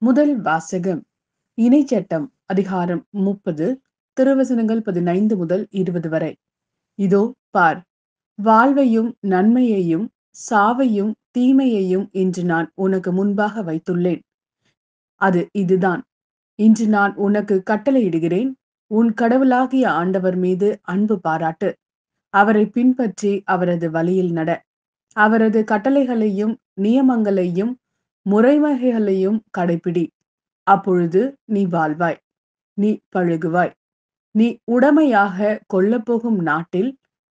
முதல் வாசகம் இணைச்சட்டம் அதிகாரம் 30 திருவசனங்கள் 15 முதல் 20 வரை. இதோ பார், வாழ்வையும் நன்மையையும் சாவையும் தீமையையும் இன்று நான் உனக்கு முன்பாக வைத்துள்ளேன். அது இதுதான், இன்று நான் உனக்கு கட்டளையிடுகிறேன். உன் கடவுளாகிய ஆண்டவர் மீது அன்பு பாராட்டு. அவரை பின்பற்றி அவரது வழியில் நட. அவரது கட்டளைகளையும் நியமங்களையும் முறைமைகளையும் கடைப்பிடி. அப்பொழுது நீ வாழ்வாய், நீ பழுகுவாய். நீ உடமையாக கொள்ளப்போகும் நாட்டில்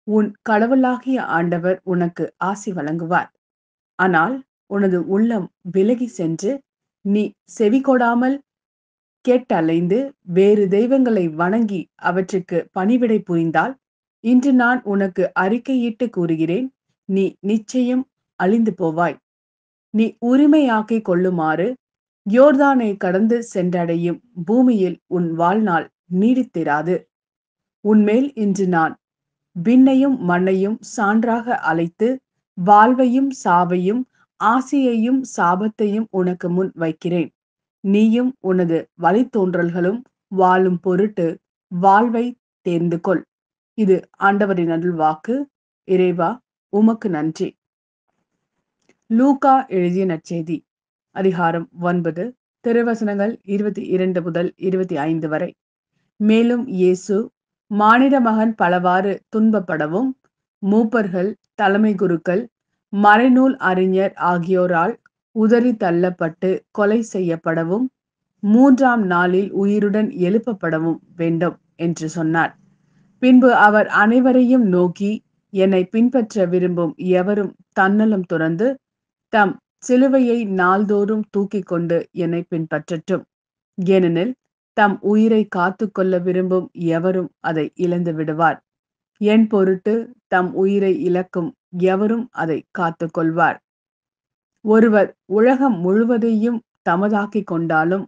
உன் கடவுளாகிய ஆண்டவர் உனக்கு ஆசி வழங்குவார். ஆனால் உனது உள்ளம் விலகி சென்று நீ செவிகொடாமல் கேட்டலைந்து வேறு தெய்வங்களை வணங்கி அவற்றுக்கு பணிவிடை புரிந்தால், இன்று நான் உனக்கு அறிக்கையிட்டு கூறுகிறேன், நீ நிச்சயம் அழிந்து போவாய். நீ உரிமையாக்கிக் கொள்ளுமாறு யோர்தானை கடந்து சென்றடையும் பூமியில் உன் வாழ்நாள் நீடித்திராது. உன்மேல் இன்று நான் விண்ணையும் மண்ணையும் சான்றாக அழைத்து வாழ்வையும் சாவையும் ஆசியையும் சாபத்தையும் உனக்கு முன் வைக்கிறேன். நீயும் உனது வழித்தோன்றல்களும் வாழும் பொருட்டு வாழ்வை தேர்ந்து கொள். இது ஆண்டவரின் அருள்வாக்கு. இறைவா, உமக்கு நன்றி. லூக்கா எழுதிய நற்செய்தி அதிகாரம் 9 திருவசனங்கள் 22 முதல் 25 வரை. மேலும் இயேசு மானிட மகன் பலவாறு துன்பப்படவும் மூப்பர்கள், தலைமை குருக்கள், மறைநூல் அறிஞர் ஆகியோரால் உதறி தள்ளப்பட்டு கொலை செய்யப்படவும் 3ஆம் நாளில் உயிருடன் எழுப்பப்படவும் வேண்டும் என்று சொன்னார். பின்பு அவர் அனைவரையும் நோக்கி, என்னை பின்பற்ற விரும்பும் எவரும் தன்னலம் துறந்து தம் சிலுவையை நாள்தோறும் தூக்கிக் கொண்டு என்னை பின்பற்றட்டும். ஏனெனில் தம் உயிரை காத்து கொள்ள விரும்பும் எவரும் அதை இழந்து விடுவார். என் பொருட்டு தம் உயிரை இழக்கும் எவரும் அதை காத்து கொள்வார். ஒருவர் உலகம் முழுவதையும் தமதாக்கிக் கொண்டாலும்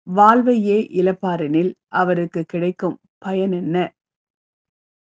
வாழ்வையே இழப்பாரெனில் அவருக்கு கிடைக்கும் பயன் என்ன?